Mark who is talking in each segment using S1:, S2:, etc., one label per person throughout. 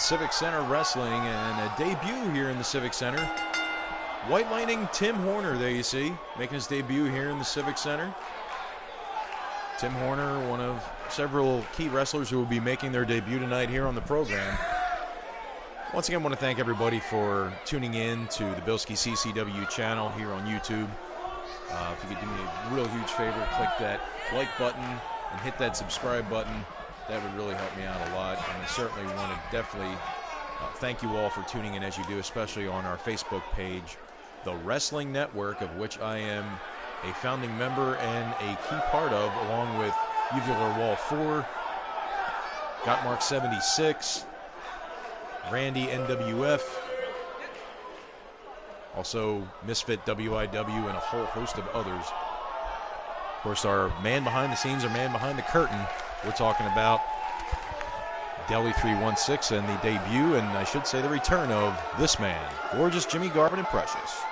S1: Civic Center Wrestling, and a debut here in the Civic Center. White Lightning Tim Horner, there you see, making his debut here in the Civic Center. Tim Horner, one of several key wrestlers who will be making their debut tonight here on the program. Once again, I want to thank everybody for tuning in to the Bilskie CCW channel here on YouTube. If you could do me a real huge favor, click that like button and hit that subscribe button. That would really help me out a lot. And I certainly want to definitely thank you all for tuning in as you do, especially on our Facebook page, The Wrestling Network, of which I am a founding member and a key part of, along with Uvular Wall 4, Got Mark 76, Randy NWF, also Misfit WIW, and a whole host of others. Of course, our man behind the scenes, our man behind the curtain, we're talking about Deli 316 and the debut, and I should say the return of this man, gorgeous Jimmy Garvin and Precious.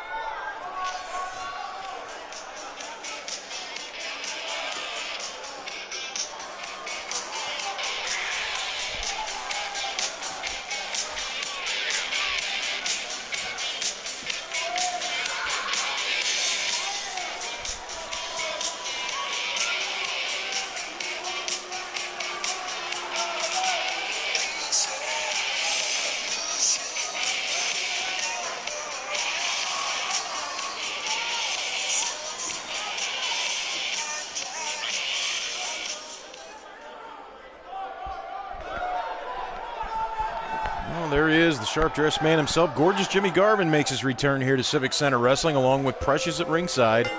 S1: There he is, the sharp-dressed man himself. Gorgeous Jimmy Garvin makes his return here to Civic Center Wrestling, along with Precious at ringside.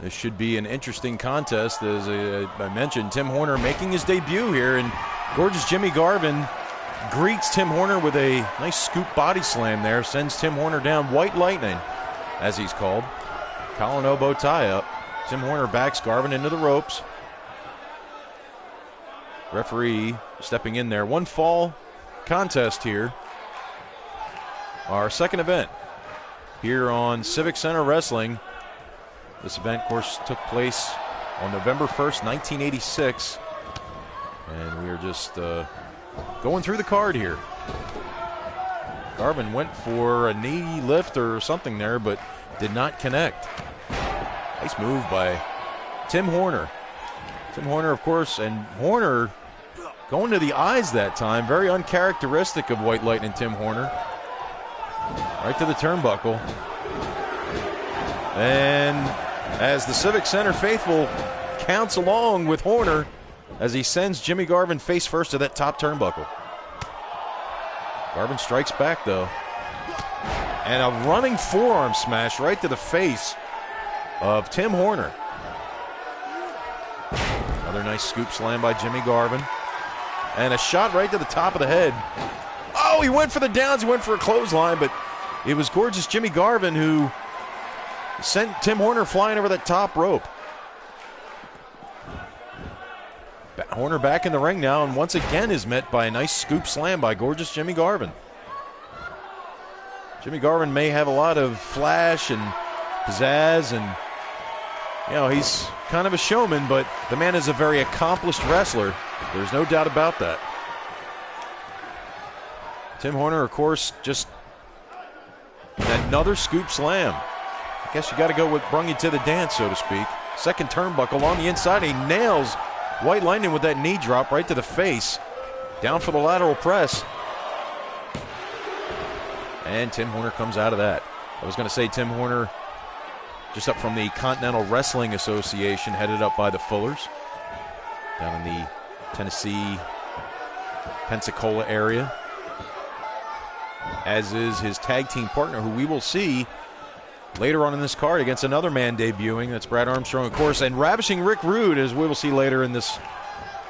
S1: This should be an interesting contest, as I mentioned, Tim Horner making his debut here, and gorgeous Jimmy Garvin greets Tim Horner with a nice scoop body slam there, sends Tim Horner down. White Lightning, as he's called. Collar and elbow tie-up. Tim Horner backs Garvin into the ropes. Referee stepping in there. One fall contest here. Our second event here on Civic Center Wrestling. This event, of course, took place on November 1st, 1986. And we are just going through the card here. Garvin went for a knee lift or something there, but did not connect. Nice move by Tim Horner. Tim Horner, of course, and Horner going to the eyes that time. Very uncharacteristic of White Lightning Tim Horner. Right to the turnbuckle. And as the Civic Center faithful counts along with Horner as he sends Jimmy Garvin face first to that top turnbuckle. Garvin strikes back, though. And a running forearm smash right to the face of Tim Horner. Another nice scoop slam by Jimmy Garvin. And a shot right to the top of the head. Oh, he went for the downs. He went for a clothesline, but it was gorgeous Jimmy Garvin who sent Tim Horner flying over that top rope. Horner back in the ring now, and once again is met by a nice scoop slam by gorgeous Jimmy Garvin. Jimmy Garvin may have a lot of flash and pizzazz, and you know, he's kind of a showman, but the man is a very accomplished wrestler. There's no doubt about that. Tim Horner, of course, just another scoop slam. I guess you got to go with brung you to the dance, so to speak. Second turnbuckle on the inside. He nails White Lightning with that knee drop right to the face. Down for the lateral press. And Tim Horner comes out of that. I was going to say Tim Horner just up from the Continental Wrestling Association, headed up by the Fullers, down in the Tennessee, Pensacola area. As is his tag team partner, who we will see later on in this card against another man debuting. That's Brad Armstrong, of course, and Ravishing Rick Rude, as we will see later in this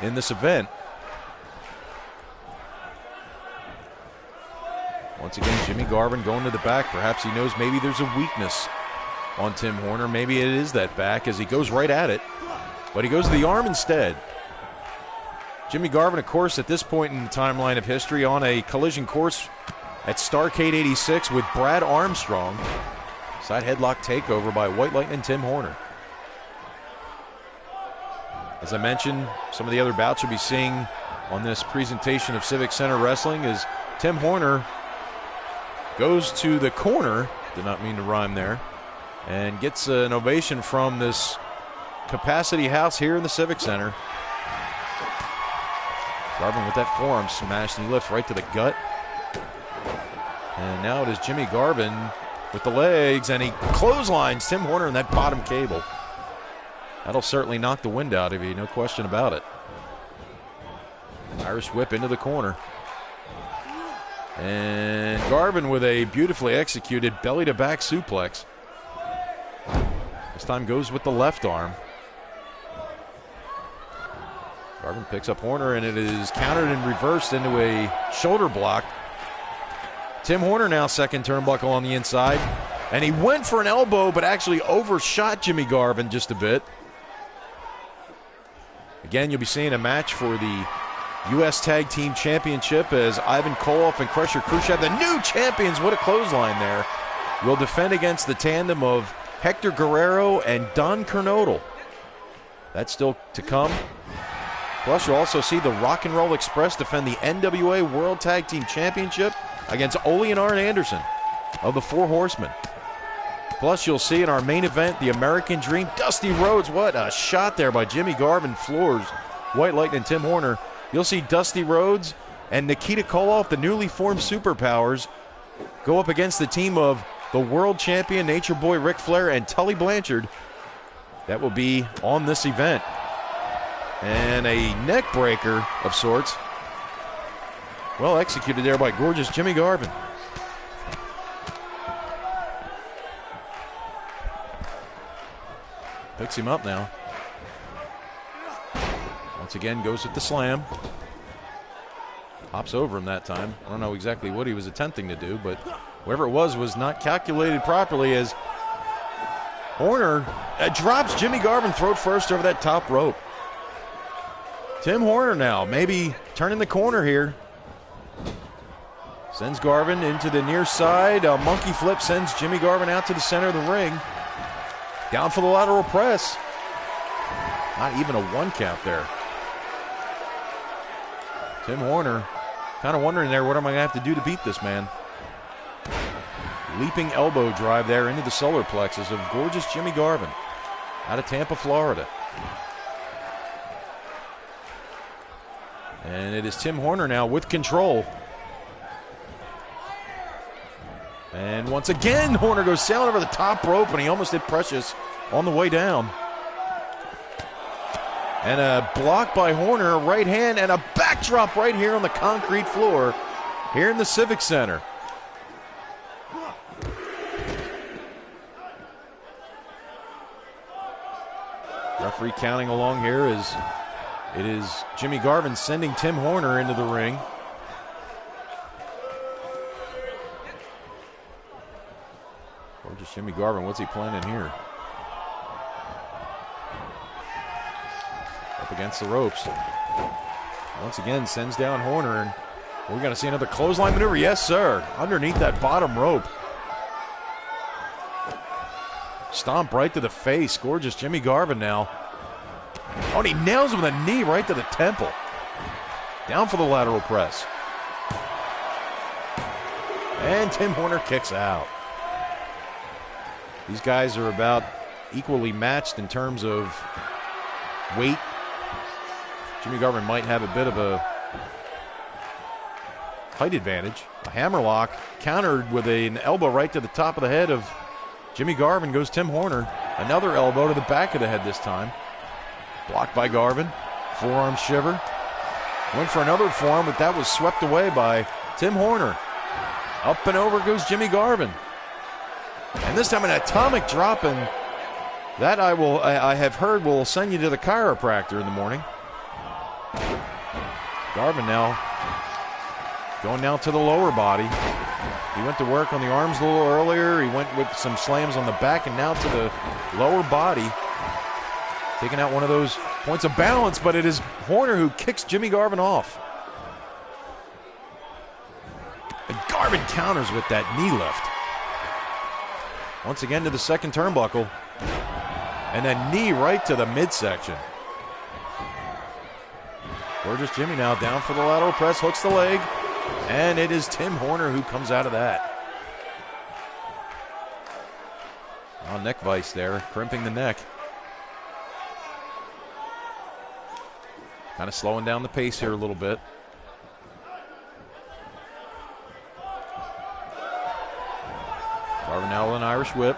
S1: event. Once again, Jimmy Garvin going to the back. Perhaps he knows maybe there's a weakness on Tim Horner. Maybe it is that back, as he goes right at it. But he goes to the arm instead. Jimmy Garvin, of course, at this point in the timeline of history, on a collision course at Starrcade 86 with Brad Armstrong. Side headlock takeover by White Lightning Tim Horner. As I mentioned, some of the other bouts you'll be seeing on this presentation of Civic Center Wrestling as Tim Horner goes to the corner, did not mean to rhyme there, and gets an ovation from this capacity house here in the Civic Center. Garvin with that forearm smash, and he lifts right to the gut. And now it is Jimmy Garvin with the legs, and he clotheslines Tim Horner in that bottom cable. That'll certainly knock the wind out of you, no question about it. Irish whip into the corner. And Garvin with a beautifully executed belly-to-back suplex. This time goes with the left arm. Garvin picks up Horner, and it is countered and reversed into a shoulder block. Tim Horner now second turnbuckle on the inside. And he went for an elbow, but actually overshot Jimmy Garvin just a bit. Again, you'll be seeing a match for the U.S. Tag Team Championship as Ivan Koloff and Crusher Khrushchev, the new champions, what a clothesline there, will defend against the tandem of Hector Guerrero and Don Kernodle. That's still to come. Plus, you'll also see the Rock and Roll Express defend the NWA World Tag Team Championship against Ole and Arn Anderson of the Four Horsemen. Plus, you'll see in our main event, the American Dream, Dusty Rhodes. What a shot there by Jimmy Garvin, floors White Lightning Tim Horner. You'll see Dusty Rhodes and Nikita Koloff, the newly formed Superpowers, go up against the team of the world champion Nature Boy Ric Flair and Tully Blanchard. That will be on this event. And a neck breaker of sorts. Well executed there by gorgeous Jimmy Garvin. Picks him up now. Once again, goes with the slam. Hops over him that time. I don't know exactly what he was attempting to do, but whatever it was not calculated properly as Horner drops Jimmy Garvin throat first over that top rope. Tim Horner now, maybe turning the corner here. Sends Garvin into the near side. A monkey flip sends Jimmy Garvin out to the center of the ring. Down for the lateral press. Not even a one count there. Tim Horner kind of wondering there, what am I going to have to do to beat this man? Leaping elbow drive there into the solar plexus of gorgeous Jimmy Garvin out of Tampa, Florida. And it is Tim Horner now with control. And once again, Horner goes sailing over the top rope, and he almost hit Precious on the way down. And a block by Horner, right hand, and a backdrop right here on the concrete floor here in the Civic Center. Referee counting along here as it is Jimmy Garvin sending Tim Horner into the ring. Gorgeous Jimmy Garvin, what's he planning here? Up against the ropes. Once again, sends down Horner, and we're going to see another clothesline maneuver. Yes, sir. Underneath that bottom rope. Stomp right to the face. Gorgeous Jimmy Garvin now. Oh, and he nails him with a knee right to the temple. Down for the lateral press. And Tim Horner kicks out. These guys are about equally matched in terms of weight. Jimmy Garvin might have a bit of a height advantage. A hammerlock countered with an elbow right to the top of the head of Jimmy Garvin. Goes Tim Horner. Another elbow to the back of the head this time. Blocked by Garvin. Forearm shiver. Went for another forearm, but that was swept away by Tim Horner. Up and over goes Jimmy Garvin. And this time an atomic drop, and that I have heard will send you to the chiropractor in the morning. Garvin now going down to the lower body. He went to work on the arms a little earlier. He went with some slams on the back, and now to the lower body. Taking out one of those points of balance, but it is Horner who kicks Jimmy Garvin off. And Garvin counters with that knee lift. Once again to the second turnbuckle. And a knee right to the midsection. Gorgeous Jimmy now down for the lateral press, hooks the leg, and it is Tim Horner who comes out of that. Oh, neck vice there, crimping the neck. Kind of slowing down the pace here a little bit. Garvin now with an Irish whip.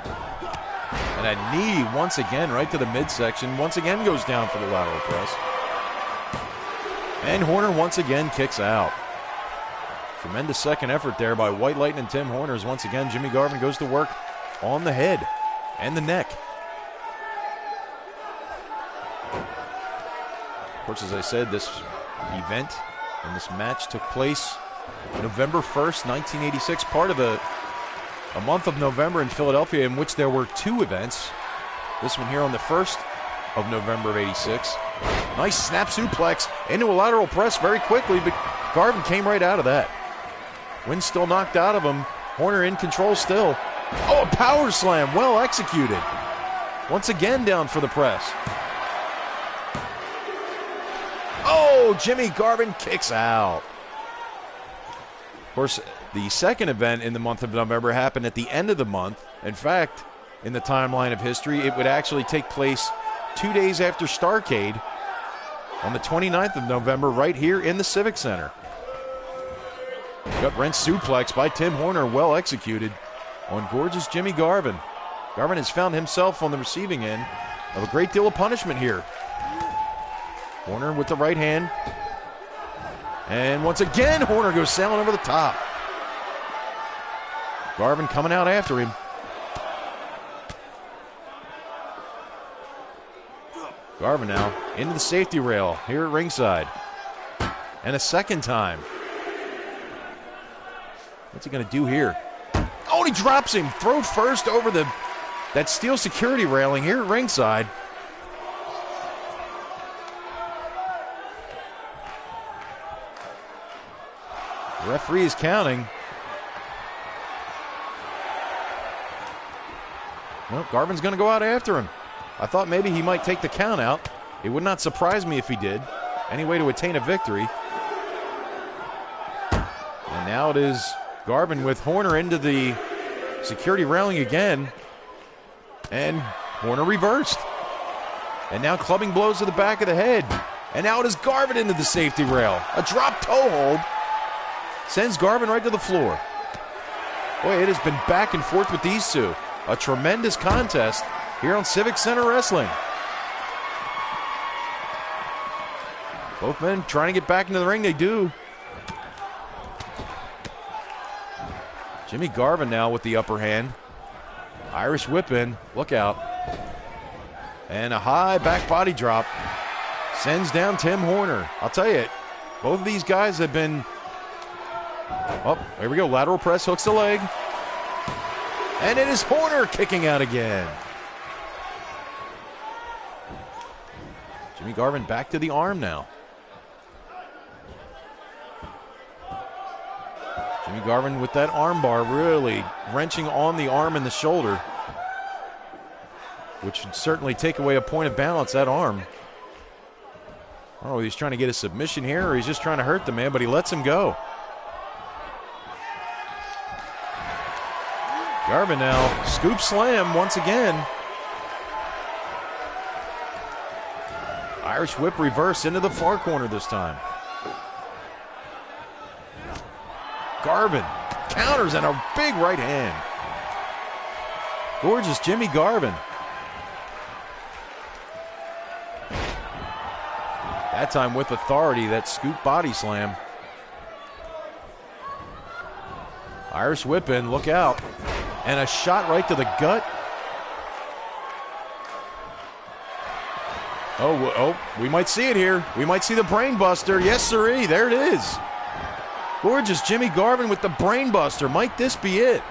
S1: And a knee once again right to the midsection. Once again goes down for the lateral press. And Horner once again kicks out. Tremendous second effort there by White Lightning and Tim Horner. As once again Jimmy Garvin goes to work on the head and the neck. Of course, as I said, this event and this match took place November 1st, 1986, part of a month of November in Philadelphia in which there were two events. This one here on the 1st of November of 86. Nice snap suplex into a lateral press very quickly, but Garvin came right out of that. Wind still knocked out of him. Horner in control still. Oh, a power slam, well executed. Once again down for the press. Oh, Jimmy Garvin kicks out. Of course, the second event in the month of November happened at the end of the month. In fact, in the timeline of history, it would actually take place 2 days after Starrcade on the 29th of November right here in the Civic Center. Gut wrench suplex by Tim Horner, well executed on gorgeous Jimmy Garvin. Garvin has found himself on the receiving end of a great deal of punishment here. Horner with the right hand. And once again, Horner goes sailing over the top. Garvin coming out after him. Garvin now into the safety rail here at ringside. And a second time. What's he going to do here? Oh, he drops him. Throw first over that steel security railing here at ringside. The referee is counting. Well, Garvin's going to go out after him. I thought maybe he might take the count out. It would not surprise me if he did. Any way to attain a victory. And now it is Garvin with Horner into the security railing again. And Horner reversed. And now clubbing blows to the back of the head. And now it is Garvin into the safety rail. A drop toe hold. Sends Garvin right to the floor. Boy, it has been back and forth with these two. A tremendous contest here on Civic Center Wrestling. Both men trying to get back into the ring. They do. Jimmy Garvin now with the upper hand. Irish whip in. Look out. And a high back body drop. Sends down Tim Horner. I'll tell you, both of these guys have been... Oh, here we go. Lateral press, hooks the leg. And it is Horner kicking out again. Jimmy Garvin back to the arm now. Jimmy Garvin with that arm bar really wrenching on the arm and the shoulder, which should certainly take away a point of balance, that arm. I don't know if he's trying to get a submission here or he's just trying to hurt the man, but he lets him go. Garvin now, scoop slam once again. Irish whip reverse into the far corner this time. Garvin counters and a big right hand. Gorgeous Jimmy Garvin. That time with authority, that scoop body slam. Irish whip in, look out. And a shot right to the gut. Oh, we might see it here. We might see the brain buster. Yes, sirree, there it is. Gorgeous Jimmy Garvin with the brain buster. Might this be it?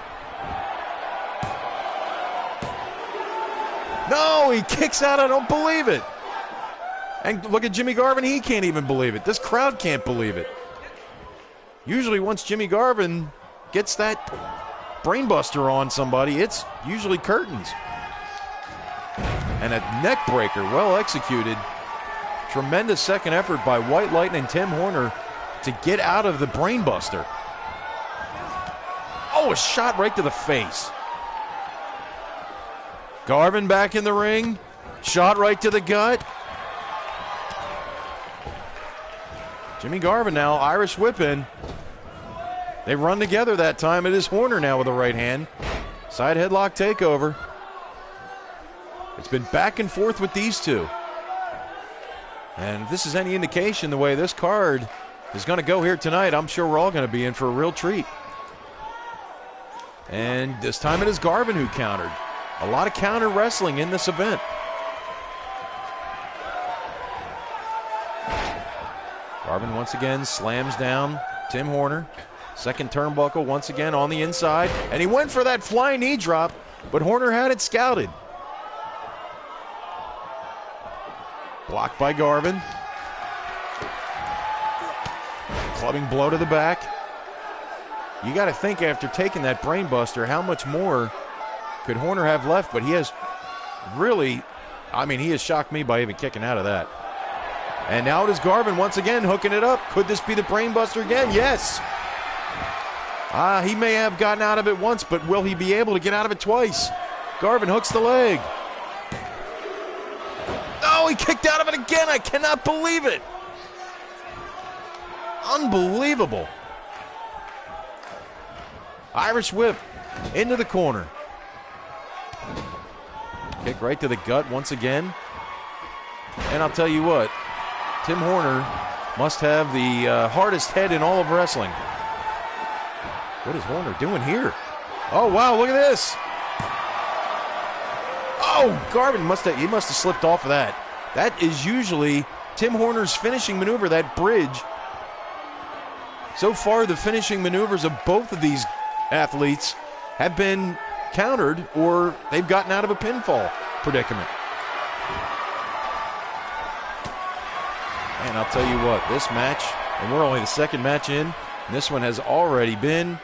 S1: No, he kicks out. I don't believe it. And look at Jimmy Garvin. He can't even believe it. This crowd can't believe it. Usually once Jimmy Garvin gets that brainbuster on somebody, it's usually curtains. And a neck breaker, well executed. Tremendous second effort by White Lightning Tim Horner to get out of the brainbuster. Oh, a shot right to the face. Garvin back in the ring. Shot right to the gut. Jimmy Garvin now, Irish whip in. They run together that time. It is Horner now with the right hand. Side headlock takeover. It's been back and forth with these two. And if this is any indication the way this card is going to go here tonight, I'm sure we're all going to be in for a real treat. And this time it is Garvin who countered. A lot of counter wrestling in this event. Garvin once again slams down Tim Horner. Second turnbuckle once again on the inside. And he went for that flying knee drop, but Horner had it scouted. Blocked by Garvin. Clubbing blow to the back. You got to think after taking that brainbuster, how much more could Horner have left? But he has really, he has shocked me by even kicking out of that. And now it is Garvin once again hooking it up. Could this be the brainbuster again? Yes. He may have gotten out of it once, but will he be able to get out of it twice? Garvin hooks the leg. Oh, he kicked out of it again. I cannot believe it. Unbelievable. Irish whip into the corner. Kick right to the gut once again. And I'll tell you what, Tim Horner must have the hardest head in all of wrestling. What is Horner doing here? Oh, wow, look at this. Oh, Garvin must have slipped off of that. That is usually Tim Horner's finishing maneuver, that bridge. So far, the finishing maneuvers of both of these athletes have been countered or they've gotten out of a pinfall predicament. And I'll tell you what, this match, and we're only the second match in, and this one has already been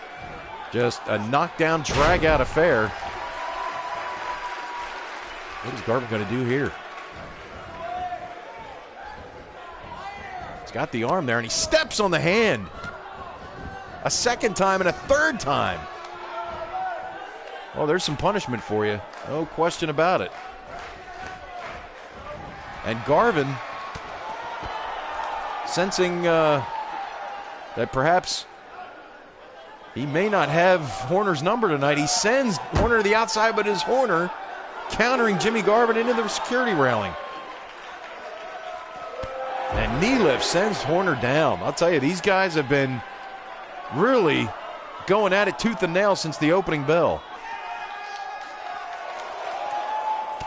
S1: just a knockdown, drag-out affair. What is Garvin going to do here? He's got the arm there, and he steps on the hand. A second time and a third time. Well, there's some punishment for you. No question about it. And Garvin, sensing that perhaps he may not have Horner's number tonight, he sends Horner to the outside, but is Horner countering Jimmy Garvin into the security railing. And knee lift sends Horner down. I'll tell you, these guys have been really going at it tooth and nail since the opening bell.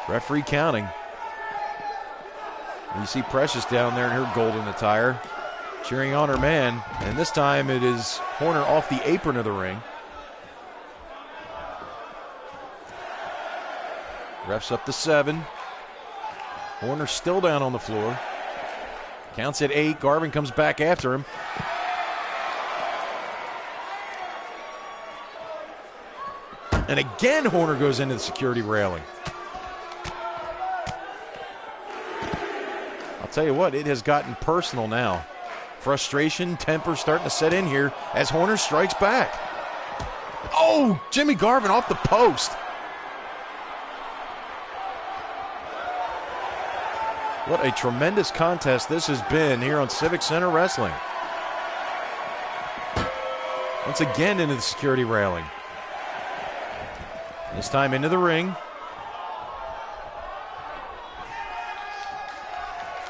S1: Referee counting. You see Precious down there in her golden attire, cheering on her man. And this time it is Horner off the apron of the ring. Refs up to 7. Horner still down on the floor. Counts at 8. Garvin comes back after him. And again, Horner goes into the security railing. I'll tell you what, it has gotten personal now. Frustration, temper starting to set in here as Horner strikes back. Oh, Jimmy Garvin off the post. What a tremendous contest this has been here on Civic Center Wrestling. Once again into the security railing. This time into the ring.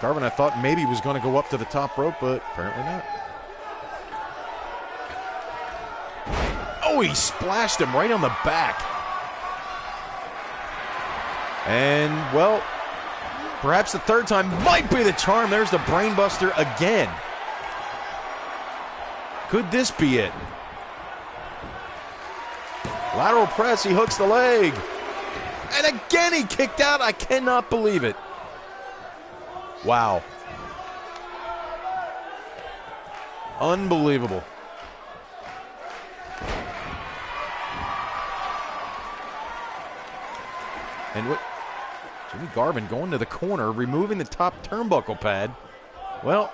S1: Garvin, I thought maybe was going to go up to the top rope, but apparently not. Oh, he splashed him right on the back. And, well, perhaps the third time might be the charm. There's the brainbuster again. Could this be it? Lateral press, he hooks the leg. And again he kicked out. I cannot believe it. Wow. Unbelievable. And what? Jimmy Garvin going to the corner, removing the top turnbuckle pad. Well,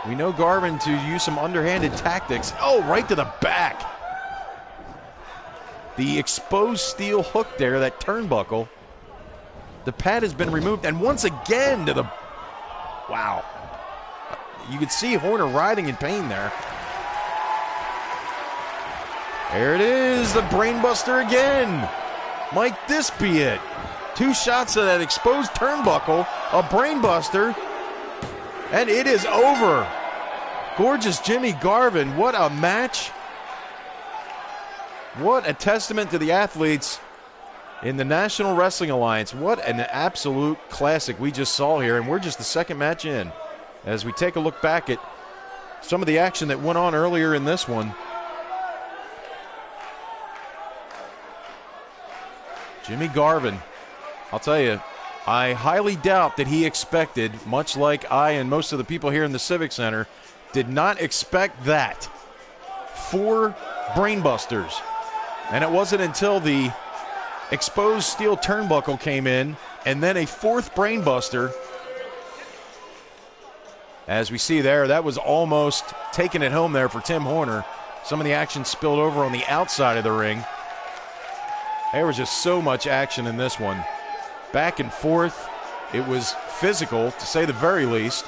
S1: we know Garvin to use some underhanded tactics. Oh, right to the back. The exposed steel hook there, that turnbuckle. The pad has been removed, and once again to the... Wow. You could see Horner writhing in pain there. There it is, the brainbuster again. Might this be it? 2 shots of that exposed turnbuckle, a brainbuster, and it is over. Gorgeous Jimmy Garvin, what a match. What a testament to the athletes in the National Wrestling Alliance. What an absolute classic we just saw here, and we're just the second match in. As we take a look back at some of the action that went on earlier in this one. Jimmy Garvin, I'll tell you, I highly doubt that he expected, much like I and most of the people here in the Civic Center, did not expect that. 4 brainbusters. And it wasn't until the exposed steel turnbuckle came in, and then a 4th brainbuster. As we see there, that was almost taking it home there for Tim Horner. Some of the action spilled over on the outside of the ring. There was just so much action in this one. Back and forth. It was physical, to say the very least.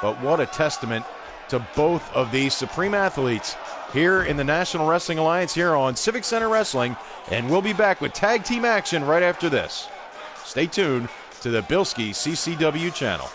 S1: But what a testament to both of these supreme athletes here in the National Wrestling Alliance here on Civic Center Wrestling. And we'll be back with tag team action right after this. Stay tuned to the Bilskie CCW channel.